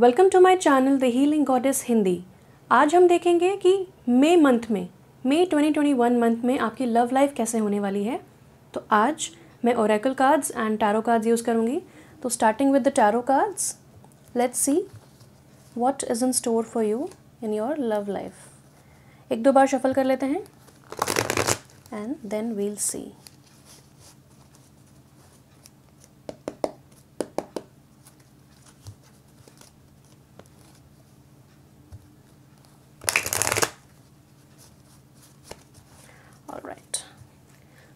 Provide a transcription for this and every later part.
Welcome to my channel the healing goddess Hindi. आज हम देखेंगे कि मई 2021 मंथ में आपकी लव लाइफ कैसे होने वाली है। तो आज मैं oracle cards and tarot cards use करूँगी। तो starting with the tarot cards, let's see what is in store for you in your love life. एक दो बार शफल कर लेते हैं and then we'll see. Alright,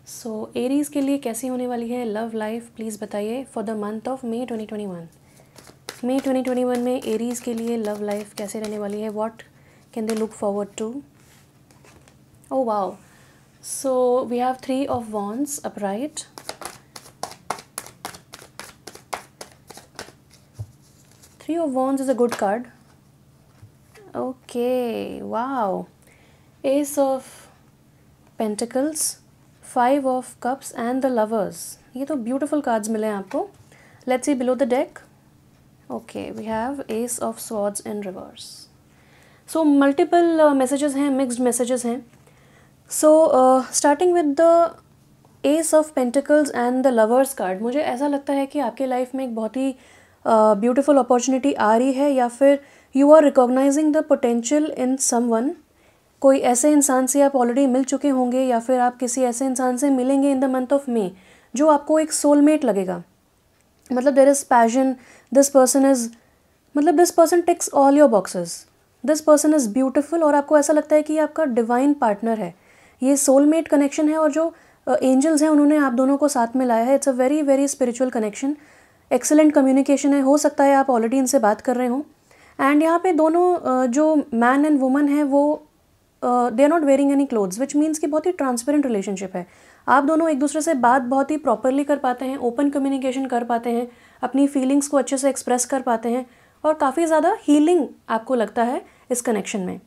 so Aries के लिए कैसी होने वाली है लव लाइफ, प्लीज़ बताइए for the month of May 2021। मई 2021 में एरीज़ के लिए लव लाइफ कैसे रहने वाली है, what can they look forward to. Oh wow, so we have 3 of Wands upright, Three of Wands is a good card. Okay, wow. Ace of Pentacles, Five of Cups and the Lovers. ये तो beautiful cards मिले हैं आपको. Let's see below the deck. Okay, we have Ace of Swords in reverse. So multiple messages हैं, mixed messages हैं. So starting with the Ace of Pentacles and the Lovers card, मुझे ऐसा लगता है कि आपके लाइफ में एक बहुत ही ब्यूटीफुल अपॉर्चुनिटी आ रही है, या फिर you are recognising the potential in someone. कोई ऐसे इंसान से आप ऑलरेडी मिल चुके होंगे, या फिर आप किसी ऐसे इंसान से मिलेंगे in the month of May जो आपको एक सोलमेट लगेगा। मतलब there is passion, this person is, मतलब this person ticks all your boxes, this person is beautiful, और आपको ऐसा लगता है कि आपका डिवाइन पार्टनर है। ये सोलमेट कनेक्शन है, और जो एंजल्स हैं उन्होंने आप दोनों को साथ में लाया है। It's a very very spiritual connection, excellent communication है। हो सकता है आप ऑलरेडी इनसे बात कर रहे हों। एंड यहाँ पे दोनों जो मैन एंड वुमन है वो they are not wearing any clothes, which means कि बहुत ही ट्रांसपेरेंट रिलेशनशिप है। आप दोनों एक दूसरे से बात बहुत ही प्रॉपरली कर पाते हैं, ओपन कम्युनिकेशन कर पाते हैं, अपनी फीलिंग्स को अच्छे से एक्सप्रेस कर पाते हैं, और काफ़ी ज़्यादा हीलिंग आपको लगता है इस कनेक्शन में।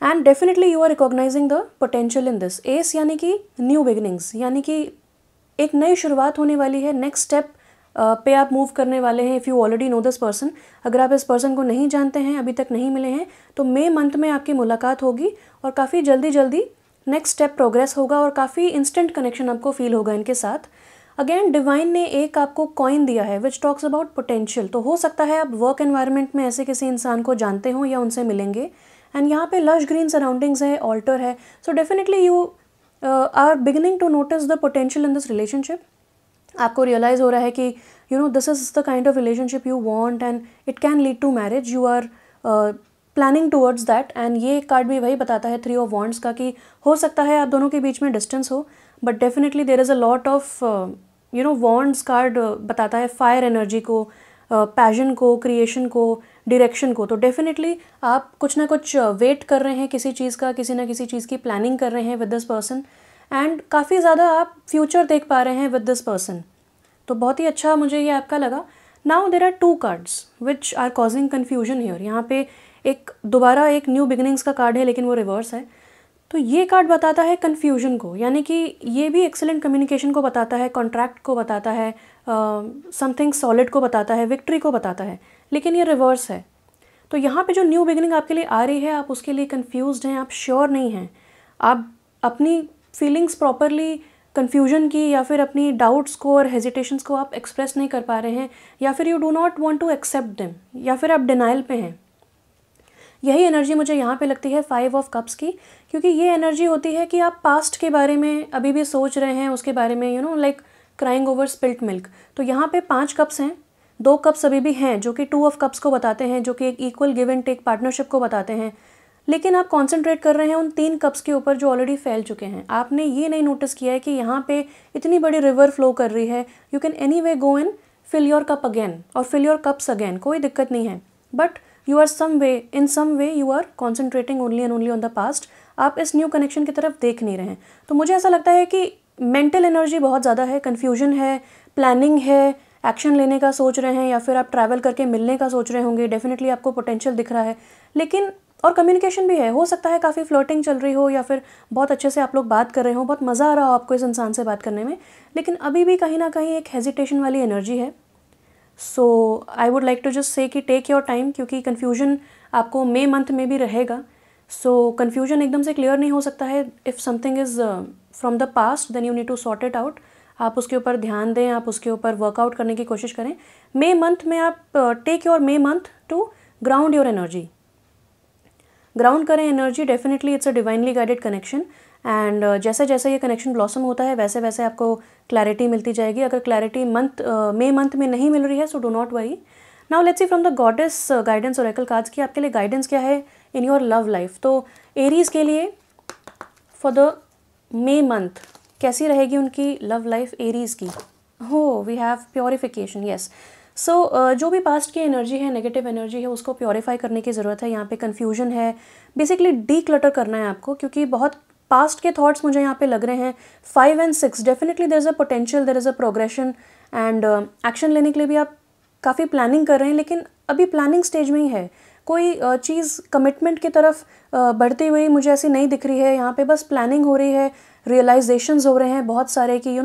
And definitely you are recognising the potential in this. एस यानी कि न्यू बिगिनिंग्स, यानी कि एक नई शुरुआत होने वाली है, नेक्स्ट स्टेप पे आप मूव करने वाले हैं। If you already know this person, अगर आप इस पर्सन को नहीं जानते हैं, अभी तक नहीं मिले हैं, तो मई मंथ में आपकी मुलाकात होगी और काफ़ी जल्दी नेक्स्ट स्टेप प्रोग्रेस होगा, और काफ़ी इंस्टेंट कनेक्शन आपको फील होगा इनके साथ। अगेन डिवाइन ने एक आपको कॉइन दिया है विच टॉक्स अबाउट पोटेंशियल। तो हो सकता है आप वर्क एनवायरनमेंट में ऐसे किसी इंसान को जानते हो या उनसे मिलेंगे। एंड यहाँ पे लश ग्रीन सराउंडिंग्स है, ऑल्टर है। So definitely you are beginning to notice the potential in this relationship. आपको रियलाइज़ हो रहा है कि this is the kind of relationship you want and it can lead to marriage. You are planning towards that. And ये card भी वही बताता है 3 of Wands का, कि हो सकता है आप दोनों के बीच में डिस्टेंस हो, but definitely there is a lot of Wands card बताता है फायर एनर्जी को, पैशन को, क्रिएशन को, डायरेक्शन को। तो डेफिनेटली आप कुछ ना कुछ वेट कर रहे हैं किसी चीज़ का, किसी ना किसी चीज़ की प्लानिंग कर रहे हैं विद दिस पर्सन, एंड काफ़ी ज़्यादा आप फ्यूचर देख पा रहे हैं विद दिस पर्सन। तो बहुत ही अच्छा मुझे ये आपका लगा। Now there are 2 cards which are causing confusion here. यहाँ पे एक दोबारा एक न्यू बिगिनिंग्स का कार्ड है, लेकिन वो रिवर्स है। तो ये कार्ड बताता है कन्फ्यूजन को, यानी कि ये भी एक्सेलेंट कम्युनिकेशन को बताता है, कॉन्ट्रैक्ट को बताता है, समथिंग सॉलिड को बताता है, विक्ट्री को बताता है, लेकिन ये रिवर्स है। तो यहाँ पे जो न्यू बिगिनिंग आपके लिए आ रही है, आप उसके लिए कन्फ्यूज्ड हैं, आप श्योर नहीं हैं, आप अपनी फीलिंग्स प्रॉपरली, कन्फ्यूजन की या फिर अपनी डाउट्स को और हेजिटेशंस को आप एक्सप्रेस नहीं कर पा रहे हैं, या फिर you do not want to accept them, या फिर आप डिनाइल पे हैं। यही एनर्जी मुझे यहाँ पे लगती है 5 of Cups की, क्योंकि ये एनर्जी होती है कि आप पास्ट के बारे में अभी भी सोच रहे हैं, उसके बारे में like crying over spilt milk. तो यहाँ पे 5 कप्स हैं, 2 कप्स अभी भी हैं जो कि 2 of Cups को बताते हैं, जो कि एक equal give and take partnership को बताते हैं। लेकिन आप कॉन्सेंट्रेट कर रहे हैं उन 3 कप्स के ऊपर जो ऑलरेडी फैल चुके हैं। आपने ये नहीं नोटिस किया है कि यहाँ पे इतनी बड़ी रिवर फ्लो कर रही है। You can anyway go and fill your cup again और फिल योर कप्स अगेन, कोई दिक्कत नहीं है, but you are in some way you are concentrating only and only on the past. आप इस न्यू कनेक्शन की तरफ देख नहीं रहे हैं। तो मुझे ऐसा लगता है कि मेंटल एनर्जी बहुत ज़्यादा है, कन्फ्यूजन है, प्लानिंग है, एक्शन लेने का सोच रहे हैं, या फिर आप ट्रैवल करके मिलने का सोच रहे होंगे। डेफिनेटली आपको पोटेंशियल दिख रहा है, लेकिन और कम्युनिकेशन भी है। हो सकता है काफ़ी फ्लर्टिंग चल रही हो, या फिर बहुत अच्छे से आप लोग बात कर रहे हो, बहुत मज़ा आ रहा हो आपको इस इंसान से बात करने में, लेकिन अभी भी कहीं ना कहीं एक हेजिटेशन वाली एनर्जी है। So I would like to just say कि टेक योर टाइम, क्योंकि कन्फ्यूजन आपको मई मंथ में भी रहेगा. सो कन्फ्यूजन एकदम से क्लियर नहीं हो सकता है. If something is from the past then you need to sort it out. आप उसके ऊपर ध्यान दें, आप उसके ऊपर वर्कआउट करने की कोशिश करें. मई मंथ में आप take your May month to ground your energy. Ground करें energy. Definitely it's a divinely guided connection. And जैसे जैसे ये कनेक्शन ब्लॉसम होता है वैसे वैसे आपको क्लैरिटी मिलती जाएगी. अगर क्लैरिटी मई मंथ में नहीं मिल रही है, so do not worry. Now let's see from the goddess guidance Oracle cards की आपके लिए गाइडेंस क्या है इन योर लव लाइफ. तो एरीज के लिए फॉर द मई मंथ कैसी रहेगी उनकी लव लाइफ एरीज की. हो, वी हैव प्योरिफिकेशन. यस. सो जो भी पास्ट की एनर्जी है, नेगेटिव एनर्जी है, उसको प्योरीफाई करने की ज़रूरत है. यहाँ पे कन्फ्यूजन है, बेसिकली डी क्लटर करना है आपको, क्योंकि बहुत पास्ट के थॉट्स मुझे यहाँ पे लग रहे हैं. 5 and 6 definitely there is a potential, there is a progression and action लेने के लिए भी आप काफ़ी प्लानिंग कर रहे हैं, लेकिन अभी प्लानिंग स्टेज में ही है. कोई चीज़ कमिटमेंट की तरफ बढ़ती हुई मुझे ऐसी नहीं दिख रही है. यहाँ पे बस प्लानिंग हो रही है, रियलाइजेशंस हो रहे हैं बहुत सारे कि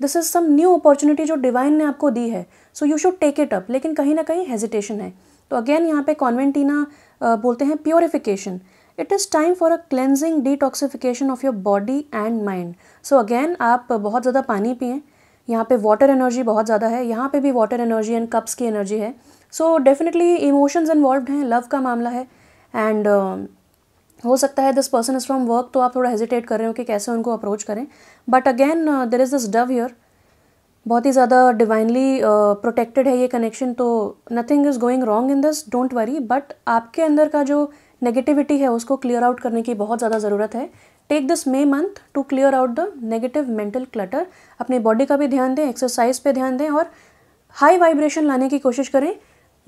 this is some new opportunity जो डिवाइन ने आपको दी है. So you should take it up. लेकिन कहीं ना कहीं हेजिटेशन है. तो अगेन यहाँ पे कॉन्वेंटिना बोलते हैं purification. It is time for a cleansing detoxification of your body and mind. So again आप बहुत ज़्यादा पानी पिएं. यहाँ पे वाटर एनर्जी बहुत ज़्यादा है. यहाँ पे भी वाटर एनर्जी एंड कप्स की एनर्जी है. सो डेफिनेटली इमोशंस इन्वॉल्व हैं, लव का मामला है. एंड हो सकता है this person is from work, तो आप थोड़ा हेजिटेट कर रहे हो कि कैसे उनको अप्रोच करें. But again there is this dove here. बहुत ही ज़्यादा डिवाइनली प्रोटेक्टेड है ये कनेक्शन. तो nothing is going wrong in this, don't worry. But आपके अंदर का जो नेगेटिविटी है उसको क्लियर आउट करने की बहुत ज़्यादा ज़रूरत है. Take this May month to clear out the negative mental clutter. अपनी बॉडी का भी ध्यान दें, एक्सरसाइज पे ध्यान दें और हाई वाइब्रेशन लाने की कोशिश करें.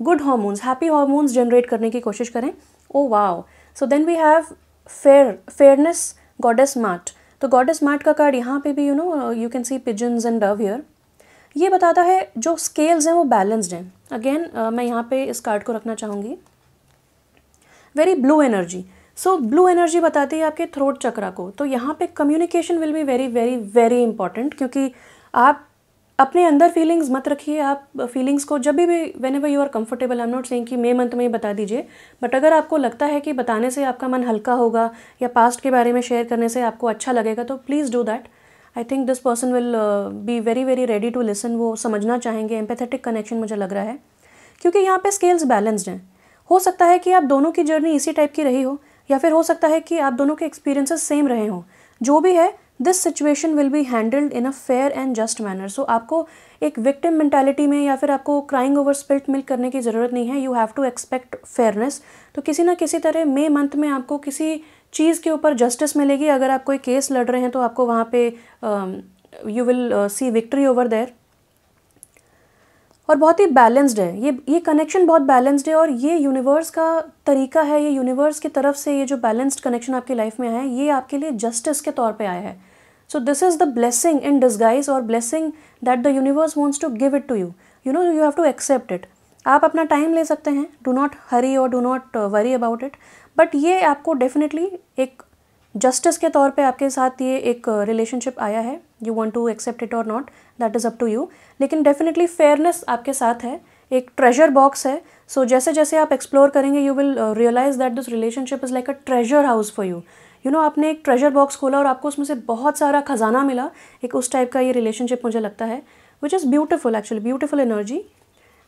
Good hormones, happy hormones generate करने की कोशिश करें. Oh wow. So then we have fairness goddess Maat. तो गॉडेस मार्ट का कार्ड यहाँ पे भी you can see pigeons and dove here. ये बताता है जो स्केल्स हैं वो बैलेंस्ड हैं. अगेन मैं यहाँ पे इस कार्ड को रखना चाहूँगी. Very blue energy. सो ब्लू एनर्जी बताती है आपके थ्रोट चक्रा को. तो यहाँ पे communication will be very very very important, क्योंकि आप अपने अंदर फीलिंग्स मत रखिए. आप फीलिंग्स को जब भी whenever you are comfortable, I am not saying कि मई मंथ में ही बता दीजिए, बट अगर आपको लगता है कि बताने से आपका मन हल्का होगा या पास्ट के बारे में शेयर करने से आपको अच्छा लगेगा, तो please do that. I think this person will be very very ready to listen. वो समझना चाहेंगे. एम्पैथेटिक कनेक्शन मुझे लग रहा है, क्योंकि यहाँ पे स्केल्स बैलेंस्ड हैं. हो सकता है कि आप दोनों की जर्नी इसी टाइप की रही हो, या फिर हो सकता है कि आप दोनों के एक्सपीरियंसेस सेम रहे हों. जो भी है, this situation will be handled in a fair and just manner. So आपको एक विक्टिम मेंटालिटी में या फिर आपको क्राइंग ओवर स्पिल्ट मिल्क करने की ज़रूरत नहीं है. You have to expect fairness. तो किसी ना किसी तरह मई मंथ में आपको किसी चीज़ के ऊपर जस्टिस मिलेगी. अगर आप कोई केस लड़ रहे हैं तो आपको वहाँ पे you will see victory over there. और बहुत ही बैलेंस्ड है ये कनेक्शन, बहुत बैलेंस्ड है. और ये यूनिवर्स का तरीका है, ये यूनिवर्स की तरफ से ये जो बैलेंस्ड कनेक्शन आपकी लाइफ में आया है, ये आपके लिए जस्टिस के तौर पे आया है. So this is the blessing in disguise, और blessing that the universe wants to give it to you. You have to accept it. आप अपना टाइम ले सकते हैं. डू नॉट हरी और do not worry about it. But ये आपको definitely एक जस्टिस के तौर पे आपके साथ ये एक रिलेशनशिप आया है. You want to accept it और not, that is up to you. लेकिन डेफिनेटली फेयरनेस आपके साथ है. एक ट्रेजर बॉक्स है. सो जैसे जैसे आप एक्सप्लोर करेंगे you will realise that this relationship is like a treasure house for you. आपने एक ट्रेजर बॉक्स खोला और आपको उसमें से बहुत सारा खजाना मिला. एक उस टाइप का ये रिलेशनशिप मुझे लगता है, which is beautiful, actually beautiful energy.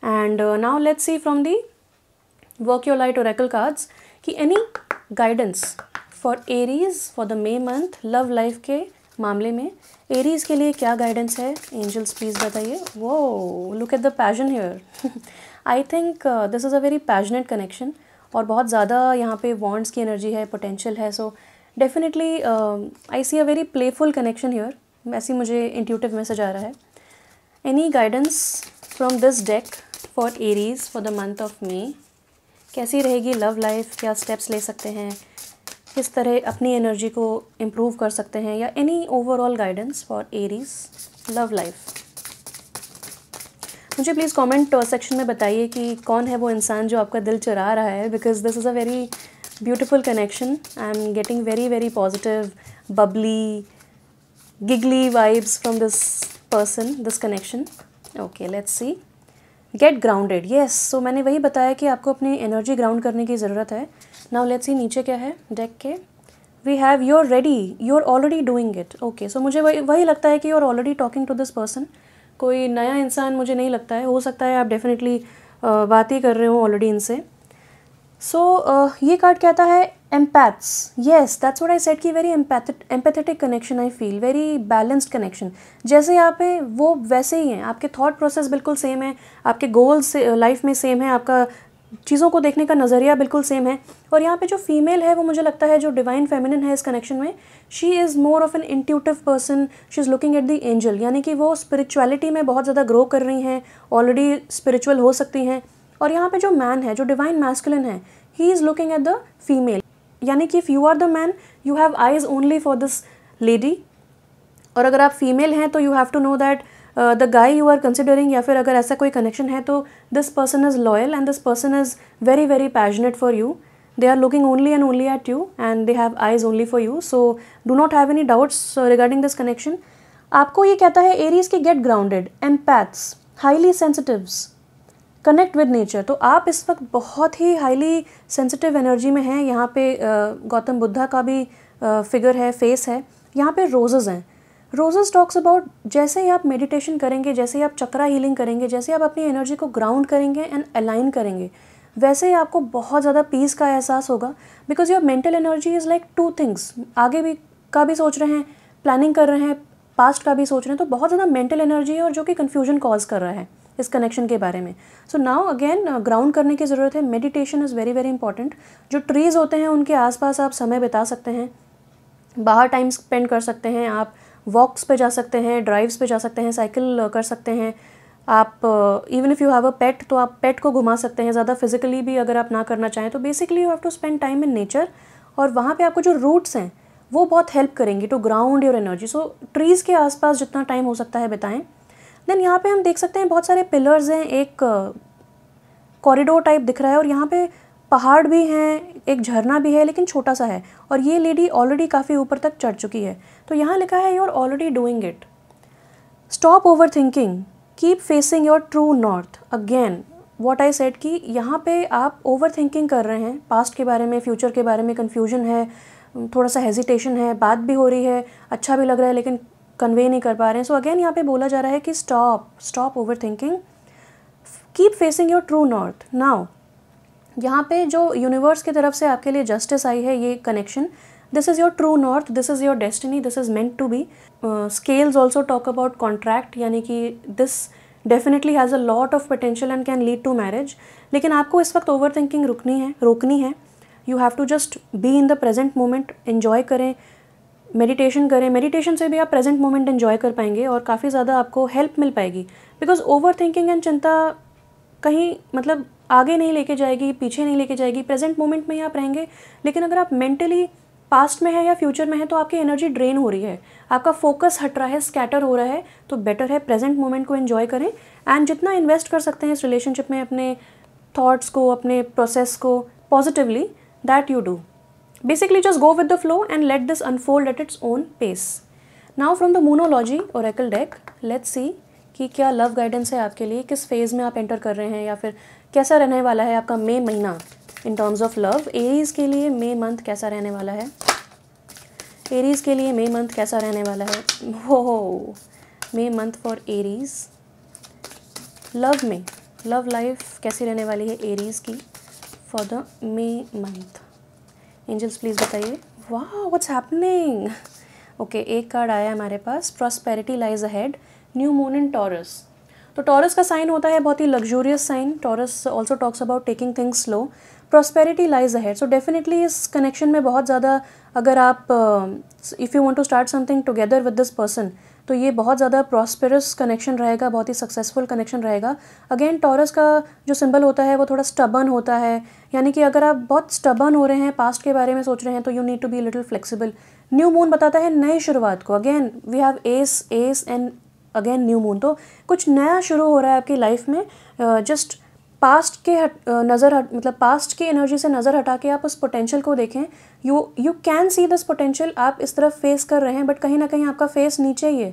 And now let's see from the work your light oracle cards कि any guidance for Aries for the May month love life के मामले में. एरीज के लिए क्या गाइडेंस है एंजल्स, प्लीज़ बताइए. वो look at the passion here. I think this is a very passionate connection. और बहुत ज़्यादा यहाँ पे वॉन्ड्स की एनर्जी है, पोटेंशियल है. So definitely I see a very playful connection here. ऐसी मुझे इंट्यूटिव मैसेज आ रहा है. Any guidance from this deck for Aries for the month of May. कैसी रहेगी लव लाइफ, क्या स्टेप्स ले सकते हैं, किस तरह अपनी एनर्जी को इम्प्रूव कर सकते हैं, या any overall guidance for Aries love life. मुझे प्लीज़ कमेंट सेक्शन में बताइए कि कौन है वो इंसान जो आपका दिल चुरा रहा है, because this is a very beautiful connection. I am getting very very positive, bubbly, giggly vibes from this person, this connection. Okay, let's see. Get grounded, yes. So मैंने वही बताया कि आपको अपनी एनर्जी ग्राउंड करने की ज़रूरत है। नाउ लेट्स सी नीचे क्या है डेक के। We have you are ready, you are already doing it. Okay, so मुझे वही लगता है कि you are already talking to this person. कोई नया इंसान मुझे नहीं लगता है, हो सकता है आप डेफिनेटली बात ही कर रहे हो ऑलरेडी इनसे। सो ये कार्ड कहता है empaths, yes that's what I said कि very empathetic connection I feel, very balanced connection. जैसे आप हैं वो वैसे ही हैं, आपके थॉट प्रोसेस बिल्कुल सेम है, आपके गोल्स लाइफ में सेम है, आपका चीज़ों को देखने का नज़रिया बिल्कुल सेम है। और यहाँ पे जो फीमेल है वो मुझे लगता है जो डिवाइन फेमिनिन है इस कनेक्शन में, she is more of an intuitive person, she is looking at the angel, यानी कि वो स्पिरिचुअलिटी में बहुत ज़्यादा ग्रो कर रही हैं, ऑलरेडी स्पिरिचुअल हो सकती हैं। और यहाँ पे जो मैन है, जो डिवाइन मैस्कुलिन है, he is looking at the female, यानी कि if you are the man you have eyes only for this lady, और अगर आप फीमेल हैं तो you have to know that the guy you are considering, या फिर अगर ऐसा कोई कनेक्शन है तो this person is loyal and this person is very very passionate for you, they are looking only and only at you and they have eyes only for you, so do not have any doubts regarding this connection। आपको ये कहता है Aries की get grounded, empaths, highly sensitives, connect with nature. तो आप इस वक्त बहुत ही हाईली सेंसिटिव एनर्जी में हैं। यहाँ पे गौतम बुद्धा का भी फिगर है, फेस है, यहाँ पे रोजेज़ हैं। रोजेज़ टॉक्स अबाउट जैसे ही आप मेडिटेशन करेंगे, जैसे ही आप चक्रा हीलिंग करेंगे, जैसे आप अपनी एनर्जी को ग्राउंड करेंगे एंड अलाइन करेंगे, वैसे ही आपको बहुत ज़्यादा पीस का एहसास होगा। Because your mental energy is like two things, आगे भी का भी सोच रहे हैं, प्लानिंग कर रहे हैं, पास्ट का भी सोच रहे हैं, तो बहुत ज़्यादा मेंटल एनर्जी है और जो कि कन्फ्यूजन कॉज कर रहा है इस कनेक्शन के बारे में। सो नाउ अगेन ग्राउंड करने की ज़रूरत है। Meditation is very very important. जो ट्रीज़ होते हैं उनके आसपास आप समय बिता सकते हैं, बाहर टाइम स्पेंड कर सकते हैं, आप वॉक्स पे जा सकते हैं, ड्राइव्स पे जा सकते हैं, साइकिल कर सकते हैं आप। Even if you have a pet तो आप पेट को घुमा सकते हैं। ज़्यादा फिजिकली भी अगर आप ना करना चाहें तो basically you have to spend time in nature, और वहाँ पे आपको जो रूट्स हैं वो बहुत हेल्प करेंगी to ground your energy. So trees के आसपास जितना टाइम हो सकता है बिताएं। देन यहाँ पे हम देख सकते हैं बहुत सारे पिलर्स हैं, एक कॉरिडोर टाइप दिख रहा है, और यहाँ पे पहाड़ भी हैं, एक झरना भी है लेकिन छोटा सा है, और ये लेडी ऑलरेडी काफ़ी ऊपर तक चढ़ चुकी है। तो यहाँ लिखा है you are already doing it, stop overthinking, keep facing your true north. Again what I said कि यहाँ पे आप ओवर थिंकिंग कर रहे हैं, पास्ट के बारे में, फ्यूचर के बारे में कन्फ्यूजन है, थोड़ा सा हेजिटेशन है, बात भी हो रही है, अच्छा भी लग रहा है लेकिन कन्वे नहीं कर पा रहे हैं। सो अगेन यहाँ पे बोला जा रहा है कि stop overthinking, keep facing your true north. Now यहाँ पे जो यूनिवर्स की तरफ से आपके लिए जस्टिस आई है, ये connection, this is your true north, this is your destiny, this is meant to be. Scales also talk about contract, यानी कि this definitely has a lot of potential and can lead to marriage. लेकिन आपको इस वक्त overthinking रोकनी है। You have to just be in the present moment, enjoy करें, meditation करें। मेडिटेशन से भी आप प्रेजेंट मोमेंट इन्जॉय कर पाएंगे और काफ़ी ज़्यादा आपको हेल्प मिल पाएगी। बिकॉज ओवर थिंकिंग एंड चिंता कहीं मतलब आगे नहीं लेके जाएगी, पीछे नहीं लेके जाएगी। प्रेजेंट मोमेंट में ही आप रहेंगे, लेकिन अगर आप मेंटली पास्ट में है या फ्यूचर में है तो आपकी एनर्जी ड्रेन हो रही है, आपका फोकस हट रहा है, स्कैटर हो रहा है। तो बेटर है प्रेजेंट मोमेंट को एंजॉय करें, एंड जितना इन्वेस्ट कर सकते हैं इस रिलेशनशिप में, अपने थॉट्स को, अपने प्रोसेस को positively, that you do. Basically just go with the flow and let this unfold at its own pace. Now from the Moonology oracle deck, let's see कि क्या लव गाइडेंस है आपके लिए, किस फेज़ में आप एंटर कर रहे हैं, या फिर कैसा रहने वाला है आपका मई महीना in terms of love. Aries के लिए मई मंथ कैसा रहने वाला है, एरीज़ के लिए मई मंथ कैसा रहने वाला है। हो May month for Aries, love में लव लाइफ कैसी रहने वाली है एरीज़ की for the May month. Angels please बताइए। वाह व्हाट्स हैपनिंग। ओके, एक कार्ड आया है हमारे पास, prosperity lies ahead, new moon in Taurus. तो टॉरस का साइन होता है बहुत ही luxurious sign. Taurus also talks about taking things slow, prosperity lies ahead. So definitely इस कनेक्शन में बहुत ज़्यादा, अगर आप if you want to start something together with this person, तो ये बहुत ज़्यादा प्रॉस्पेरस कनेक्शन रहेगा, बहुत ही सक्सेसफुल कनेक्शन रहेगा। अगेन टॉरस का जो सिंबल होता है वो थोड़ा स्टबर्न होता है, यानी कि अगर आप बहुत स्टबर्न हो रहे हैं, पास्ट के बारे में सोच रहे हैं, तो you need to be little flexible. New moon बताता है नई शुरुआत को। Again we have ace and again new moon, तो कुछ नया शुरू हो रहा है आपकी लाइफ में। जस्ट पास्ट के मतलब पास्ट की एनर्जी से नज़र हटा के आप उस पोटेंशियल को देखें। You can see this potential. आप इस तरफ फेस कर रहे हैं, बट कहीं ना कहीं आपका फेस नीचे ही है,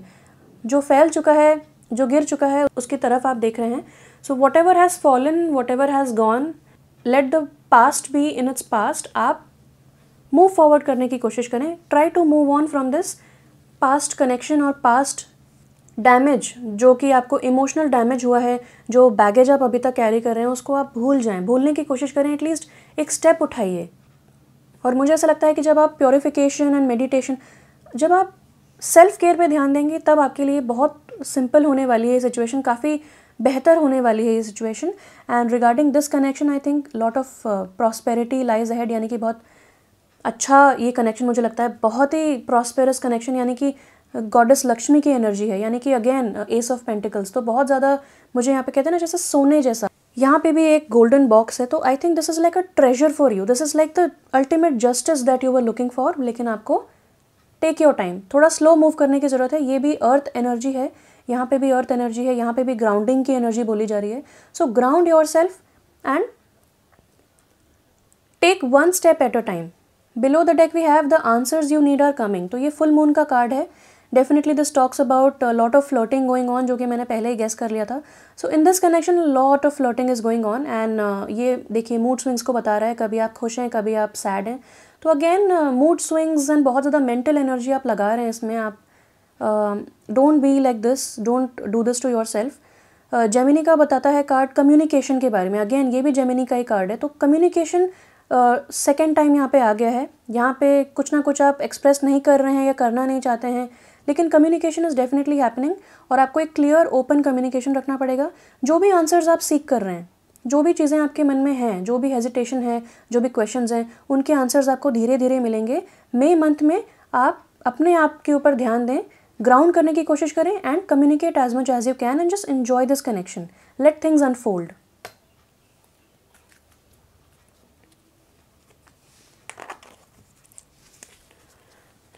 जो फैल चुका है, जो गिर चुका है, उसकी तरफ आप देख रहे हैं। So whatever has fallen, whatever has gone, let the past be in its past. आप मूव फॉरवर्ड करने की कोशिश करें. Try to move on from this past connection और पास्ट डैमेज, जो कि आपको इमोशनल डैमेज हुआ है, जो बैगेज आप अभी तक कैरी कर रहे हैं, उसको आप भूल जाएं. भूलने की कोशिश करें. एटलीस्ट एक स्टेप उठाइए. और मुझे ऐसा लगता है कि जब आप प्योरिफिकेशन एंड मेडिटेशन, जब आप सेल्फ केयर पे ध्यान देंगे, तब आपके लिए बहुत सिंपल होने वाली है ये सिचुएशन, काफ़ी बेहतर होने वाली है ये situation. And regarding this connection I think lot of prosperity lies ahead, यानी कि बहुत अच्छा ये कनेक्शन मुझे लगता है, बहुत ही प्रॉस्पेरस कनेक्शन, यानी कि गॉडेस लक्ष्मी की एनर्जी है, यानी कि अगेन एस ऑफ पेंटिकल्स. तो बहुत ज़्यादा मुझे यहाँ पे कहते हैं ना जैसे सोने जैसा. यहाँ पे भी एक गोल्डन बॉक्स है. तो आई think this is like a treasure for you. This is like the ultimate justice that you were looking for. लेकिन आपको टेक योर टाइम, थोड़ा स्लो मूव करने की ज़रूरत है. ये भी अर्थ एनर्जी है, यहाँ पे भी अर्थ एनर्जी है, यहाँ पे भी ग्राउंडिंग की एनर्जी बोली जा रही है. So ground yourself and take one step at a time. Below the deck we have the answers you need are coming. तो ये फुल मून का कार्ड है. Definitely this talks about lot of flirting going on, जो कि मैंने पहले ही guess कर लिया था. So in this connection lot of flirting is going on. And ये देखिए मूड स्विंग्स को बता रहा है. कभी आप खुश हैं, कभी आप सैड हैं. तो अगेन मूड स्विंग्स एंड बहुत ज़्यादा मेंटल एनर्जी आप लगा रहे हैं इसमें. आप don't be like this, don't do this to yourself. Gemini का बताता है कार्ड कम्युनिकेशन के बारे में. अगेन ये भी जेमिनी का ही कार्ड है. तो कम्युनिकेशन सेकेंड टाइम यहाँ पे आ गया है. यहाँ पे कुछ ना कुछ आप एक्सप्रेस नहीं कर रहे हैं या करना नहीं चाहते हैं, लेकिन कम्युनिकेशन इज़ डेफिनेटली हैपनिंग. और आपको एक क्लियर ओपन कम्युनिकेशन रखना पड़ेगा. जो भी आंसर्स आप सीख कर रहे हैं, जो भी चीज़ें आपके मन में हैं, जो भी हेजिटेशन है, जो भी क्वेश्चंस हैं, उनके आंसर्स आपको धीरे धीरे मिलेंगे. मई मंथ में आप अपने आप के ऊपर ध्यान दें, ग्राउंड करने की कोशिश करें and communicate as much as you can and just enjoy this connection. Let things unfold.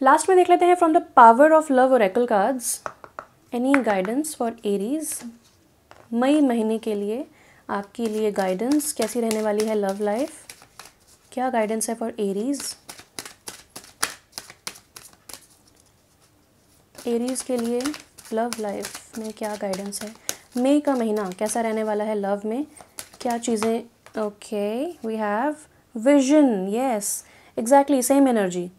Last में देख लेते हैं from the power of love oracle cards. Any guidance for Aries. मई महीने के लिए आपके लिए गाइडेंस कैसी रहने वाली है. लव लाइफ, क्या गाइडेंस है फॉर एरीज. एरीज के लिए लव लाइफ में क्या गाइडेंस है. मई का महीना कैसा रहने वाला है लव में, क्या चीज़ें. Okay, we have vision. Yes, exactly same energy.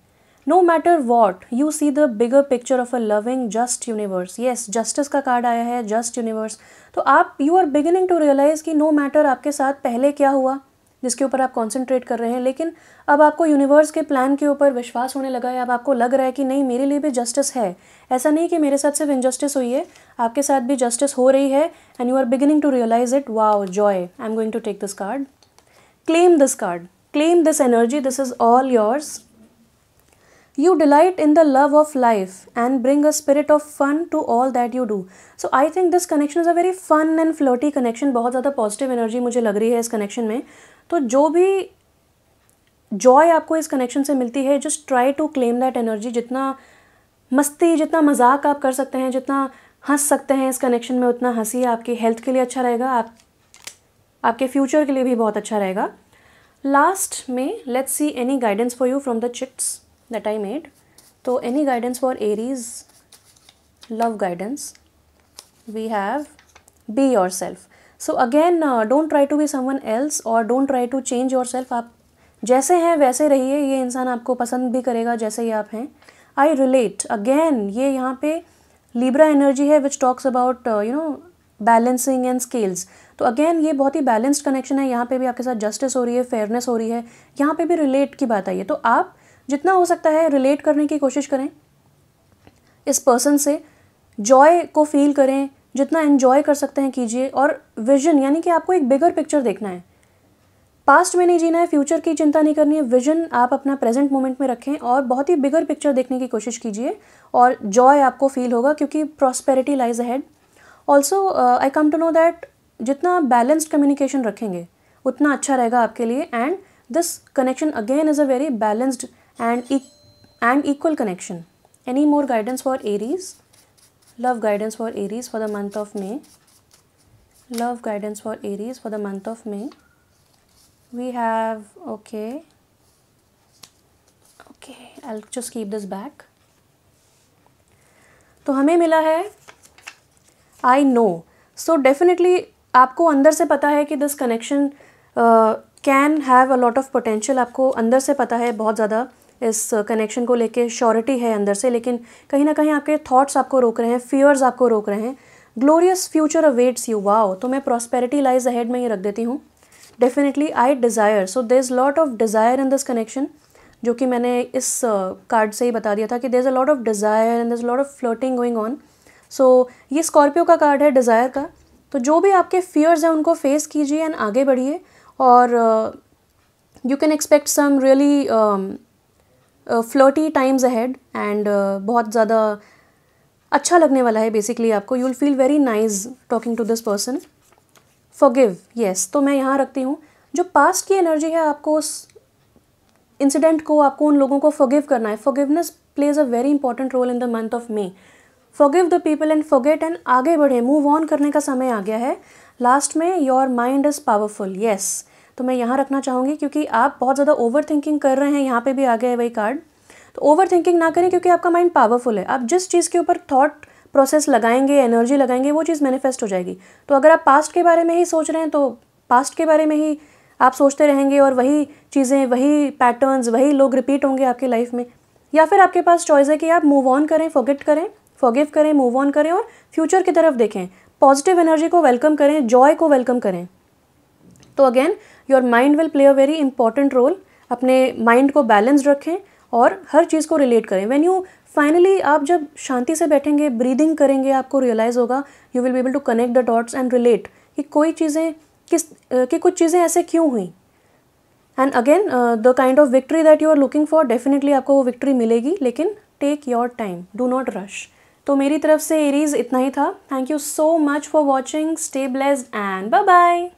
No matter what, you see the bigger picture of a loving, just universe. Yes, justice का कार्ड आया है, just universe. तो आप you are beginning to realize कि no matter आपके साथ पहले क्या हुआ, जिसके ऊपर आप concentrate कर रहे हैं, लेकिन अब आपको यूनिवर्स के प्लान के ऊपर विश्वास होने लगा है. अब आपको लग रहा है कि नहीं, मेरे लिए भी जस्टिस है. ऐसा नहीं कि मेरे साथ सिर्फ इनजस्टिस हुई है, आपके साथ भी जस्टिस हो रही है. And you are beginning to realise it. Wow, joy. I am going to take this card. Claim this card, claim this energy. This is all yours. You delight in the love of life and bring a spirit of fun to all that you do. So I think this connection is a very fun and flirty connection. बहुत ज़्यादा positive energy मुझे लग रही है इस connection में. तो जो भी जॉय आपको इस कनेक्शन से मिलती है, just try to claim that energy. जितना मस्ती, जितना मजाक आप कर सकते हैं, जितना हंस सकते हैं इस कनेक्शन में, उतना हंसी. आपकी हेल्थ के लिए अच्छा रहेगा, आपके फ्यूचर के लिए भी बहुत अच्छा रहेगा. लास्ट में let's see any guidance for you from the chits that I made. So any guidance for Aries, love guidance, we have be yourself. So again, don't try to be someone else or don't try to change yourself. आप जैसे हैं वैसे रहिए. ये इंसान आपको पसंद भी करेगा जैसे ही आप हैं. I relate. Again, ये यहाँ पे Libra energy है which talks about balancing and scales. तो अगेन ये बहुत ही बैलेंस्ड कनेक्शन है. यहाँ पे भी आपके साथ जस्टिस हो रही है, फेयरनेस हो रही है. यहाँ पे भी रिलेट की बात आई है. तो आप जितना हो सकता है रिलेट करने की कोशिश करें इस पर्सन से. जॉय को फील करें, जितना एन्जॉय कर सकते हैं कीजिए. और विजन, यानी कि आपको एक बिगर पिक्चर देखना है. पास्ट में नहीं जीना है, फ्यूचर की चिंता नहीं करनी है. विजन आप अपना प्रेजेंट मोमेंट में रखें और बहुत ही बिगर पिक्चर देखने की कोशिश कीजिए. और जॉय आपको फील होगा क्योंकि prosperity lies ahead. Also I come to know that जितना बैलेंस्ड कम्युनिकेशन रखेंगे उतना अच्छा रहेगा आपके लिए. And this connection again is a very balanced and equal connection. Any more guidance for Aries? Love guidance for Aries for the month of May. Love guidance for Aries for the month of May. We have, okay, I'll just keep this back. तो हमें मिला है I know. So definitely आपको अंदर से पता है कि this connection can have a lot of potential, आपको अंदर से पता है बहुत ज़्यादा इस कनेक्शन को लेके श्योरिटी है अंदर से, लेकिन कहीं ना कहीं आपके थॉट्स आपको रोक रहे हैं, फियर्स आपको रोक रहे हैं। Glorious future awaits you, wow. तो मैं प्रॉस्पेरिटी लाइज अहेड में ये रख देती हूँ। Definitely I desire, so there is lot of desire in this connection, जो कि मैंने इस कार्ड से ही बता दिया था कि there is a lot of desire and there is a lot of flirting going on. So ये स्कॉर्पियो का कार्ड है, डिज़ायर का। तो जो भी आपके फियर्स हैं उनको फेस कीजिए एंड आगे बढ़िए, और you can expect some really flirty times ahead, and बहुत ज़्यादा अच्छा लगने वाला है बेसिकली आपको। You will feel very nice talking to this person. Forgive, yes, तो मैं यहाँ रखती हूँ। जो पास्ट की एनर्जी है, आपको उस इंसिडेंट को, आपको उन लोगों को फॉरगिव करना है। Forgiveness plays a very important role in the month of May. Forgive the people and forget, and आगे बढ़े, मूव ऑन करने का समय आ गया है। लास्ट में your mind is powerful, yes, तो मैं यहाँ रखना चाहूँगी क्योंकि आप बहुत ज़्यादा ओवर थिंकिंग कर रहे हैं। यहाँ पे भी आ गया है वही कार्ड। तो ओवर थिंकिंग ना करें क्योंकि आपका माइंड पावरफुल है। आप जिस चीज़ के ऊपर थॉट प्रोसेस लगाएंगे, एनर्जी लगाएंगे, वो चीज़ मैनिफेस्ट हो जाएगी। तो अगर आप पास्ट के बारे में ही सोच रहे हैं तो पास्ट के बारे में ही आप सोचते रहेंगे, और वही चीज़ें, वही पैटर्न्स, वही लोग रिपीट होंगे आपकी लाइफ में। या फिर आपके पास चॉइस है कि आप मूव ऑन करें, फॉरगेट करें, फॉरगिव करें, मूव ऑन करें और फ्यूचर की तरफ देखें। पॉजिटिव एनर्जी को वेलकम करें, जॉय को वेलकम करें। तो again your mind will play a very important role. अपने माइंड को बैलेंस रखें और हर चीज़ को रिलेट करें। व्हेन यू फाइनली, आप जब शांति से बैठेंगे, ब्रीदिंग करेंगे, आपको रियलाइज़ होगा, you will be able to connect the dots and relate कि कोई चीज़ें कि कुछ चीज़ें ऐसे क्यों हुई। And again the kind of victory that you are looking for, definitely आपको वो विक्ट्री मिलेगी, लेकिन take your time, do not rush. तो मेरी तरफ से एरीज इतना ही था। Thank you so much for watching. Stay blessed and bye bye.